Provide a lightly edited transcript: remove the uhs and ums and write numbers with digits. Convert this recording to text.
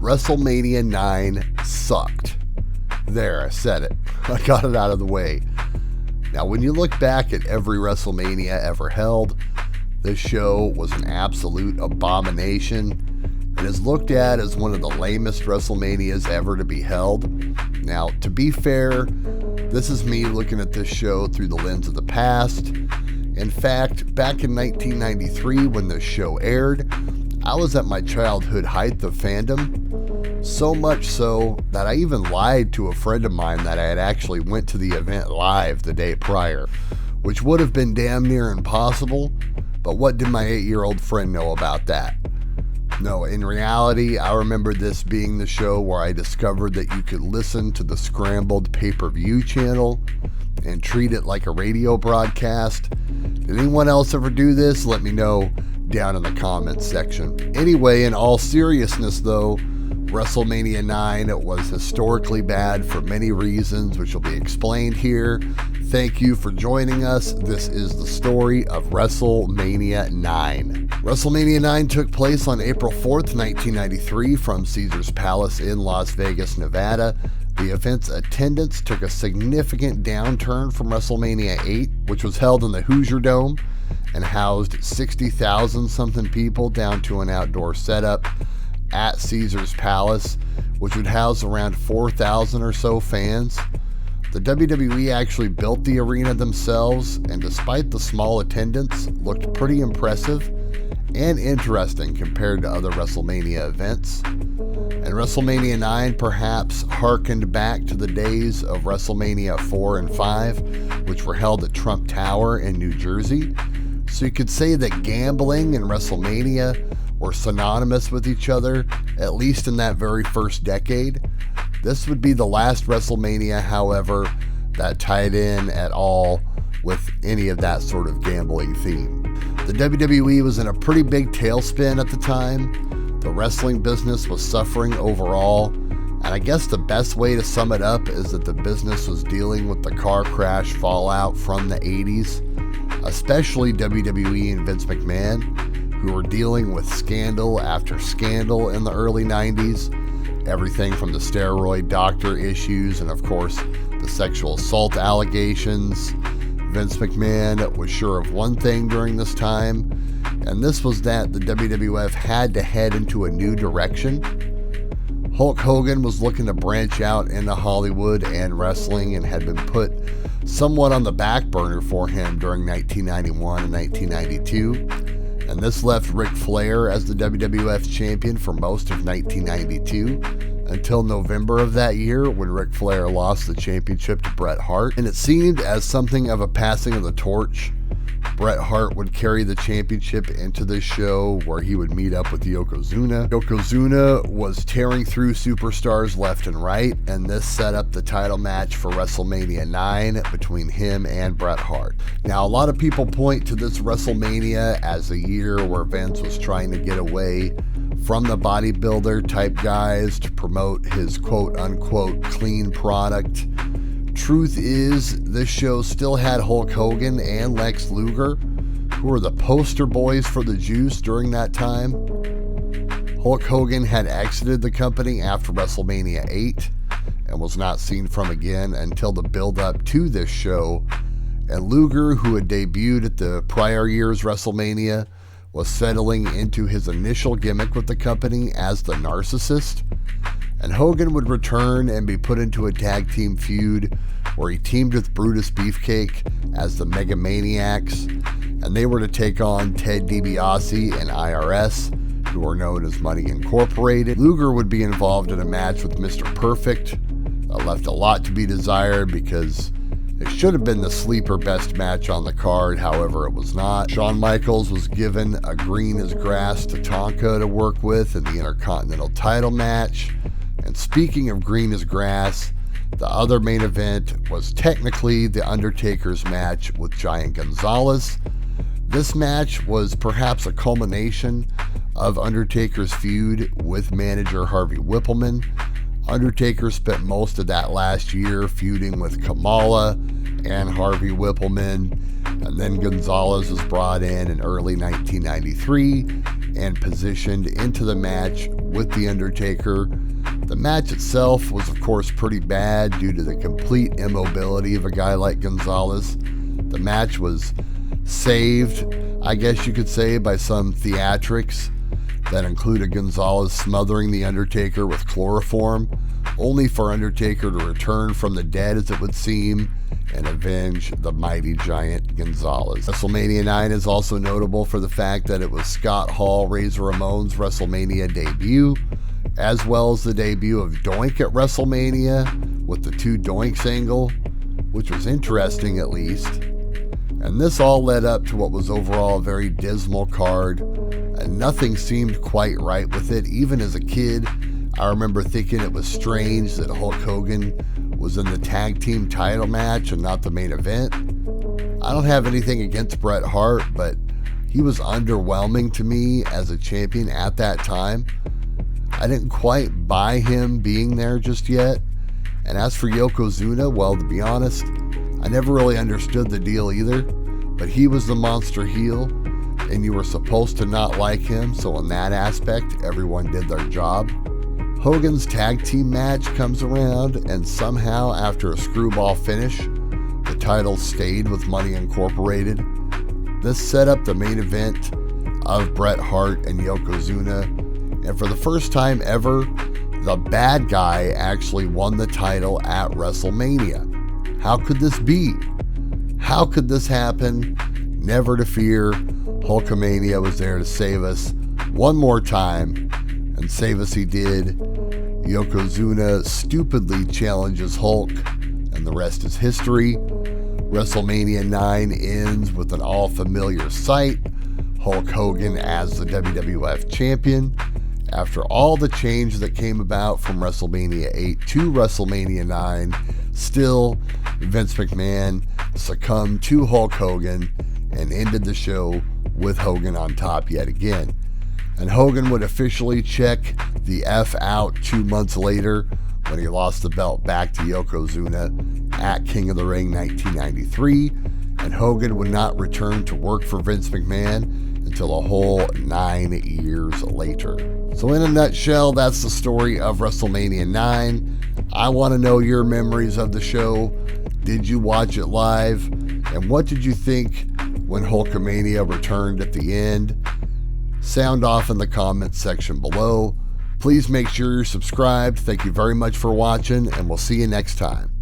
WrestleMania 9 sucked. There, I said it. I got it out of the way. Now, when you look back at every WrestleMania ever held, this show was an absolute abomination and is looked at as one of the lamest WrestleManias ever to be held. Now, to be fair, this is me looking at this show through the lens of the past. In fact, back in 1993 when this show aired, I was at my childhood height of fandom, so much so that I even lied to a friend of mine that I had actually went to the event live the day prior, which would have been damn near impossible, but what did my 8-year-old friend know about that? No, in reality, I remember this being the show where I discovered that you could listen to the scrambled pay-per-view channel and treat it like a radio broadcast. Did anyone else ever do this? Let me know down in the comments section. Anyway, in all seriousness though, WrestleMania 9 was historically bad for many reasons, which will be explained here. Thank you for joining us. This is the story of WrestleMania 9. WrestleMania 9 took place on April 4th, 1993 from Caesars Palace in Las Vegas, Nevada. The event's attendance took a significant downturn from WrestleMania 8, which was held in the Hoosier Dome and housed 60,000 something people, down to an outdoor setup at Caesars Palace, which would house around 4,000 or so fans. The WWE actually built the arena themselves, and despite the small attendance, looked pretty impressive and interesting compared to other WrestleMania events. And WrestleMania 9 perhaps harkened back to the days of WrestleMania 4 and 5, which were held at Trump Tower in New Jersey. So you could say that gambling and WrestleMania were synonymous with each other, at least in that very first decade. This would be the last WrestleMania, however, that tied in at all with any of that sort of gambling theme. The WWE was in a pretty big tailspin at the time. The wrestling business was suffering overall, and I guess the best way to sum it up is that the business was dealing with the car crash fallout from the 80s, especially WWE and Vince McMahon, who were dealing with scandal after scandal in the early 90s. Everything from the steroid doctor issues and, of course, the sexual assault allegations. Vince McMahon was sure of one thing during this time, and this was that the WWF had to head into a new direction. Hulk Hogan was looking to branch out into Hollywood and wrestling and had been put somewhat on the back burner for him during 1991 and 1992. And this left Ric Flair as the WWF champion for most of 1992 until November of that year when Ric Flair lost the championship to Bret Hart. And it seemed as something of a passing of the torch. Bret Hart would carry the championship into this show where he would meet up with Yokozuna. Yokozuna was tearing through superstars left and right, and this set up the title match for WrestleMania 9 between him and Bret Hart. Now, a lot of people point to this WrestleMania as a year where Vince was trying to get away from the bodybuilder type guys to promote his quote unquote clean product. Truth is, this show still had Hulk Hogan and Lex Luger, who were the poster boys for the juice during that time. Hulk Hogan had exited the company after WrestleMania 8 and was not seen from again until the build-up to this show, and Luger, who had debuted at the prior year's WrestleMania, was settling into his initial gimmick with the company as the narcissist. And Hogan would return and be put into a tag team feud where he teamed with Brutus Beefcake as the Mega Maniacs, and they were to take on Ted DiBiase and IRS, who are known as Money Incorporated. Luger would be involved in a match with Mr. Perfect. Left a lot to be desired because it should have been the sleeper best match on the card, however it was not. Shawn Michaels was given a green as grass Tatanka to work with in the Intercontinental title match. And speaking of green as grass, the other main event was technically the Undertaker's match with Giant Gonzalez. This match was perhaps a culmination of Undertaker's feud with manager Harvey Whippleman. Undertaker spent most of that last year feuding with Kamala and Harvey Whippleman, and then Gonzalez was brought in early 1993 and positioned into the match with The Undertaker. The match itself was, of course, pretty bad due to the complete immobility of a guy like Gonzalez. The match was saved, I guess you could say, by some theatrics that included Gonzalez smothering The Undertaker with chloroform, only for Undertaker to return from the dead, as it would seem, and avenge the mighty giant Gonzalez. WrestleMania 9 is also notable for the fact that it was Scott Hall, Razor Ramon's WrestleMania debut, as well as the debut of Doink at WrestleMania with the two Doinks angle, which was interesting at least. And this all led up to what was overall a very dismal card, and nothing seemed quite right with it. Even as a kid, I remember thinking it was strange that Hulk Hogan was in the tag team title match and not the main event. I don't have anything against Bret Hart, but he was underwhelming to me as a champion at that time. I didn't quite buy him being there just yet. And as for Yokozuna, well, to be honest, I never really understood the deal either, but he was the monster heel, and you were supposed to not like him, so in that aspect, everyone did their job. Hogan's tag team match comes around, and somehow, after a screwball finish, the title stayed with Money Incorporated. This set up the main event of Bret Hart and Yokozuna, and for the first time ever, the bad guy actually won the title at WrestleMania. How could this be? How could this happen? Never to fear, Hulkamania was there to save us one more time, and save us he did. Yokozuna stupidly challenges Hulk, and the rest is history. WrestleMania 9 ends with an all-familiar sight, Hulk Hogan as the WWF champion. After all the change that came about from WrestleMania 8 to WrestleMania 9, still Vince McMahon succumbed to Hulk Hogan and ended the show with Hogan on top yet again. And Hogan would officially check the F out 2 months later when he lost the belt back to Yokozuna at King of the Ring 1993, and Hogan would not return to work for Vince McMahon until a whole 9 years later. So in a nutshell, that's the story of WrestleMania 9. I want to know your memories of the show. Did you watch it live? And what did you think when Hulkamania returned at the end? Sound off in the comments section below. Please make sure you're subscribed. Thank you very much for watching, and we'll see you next time.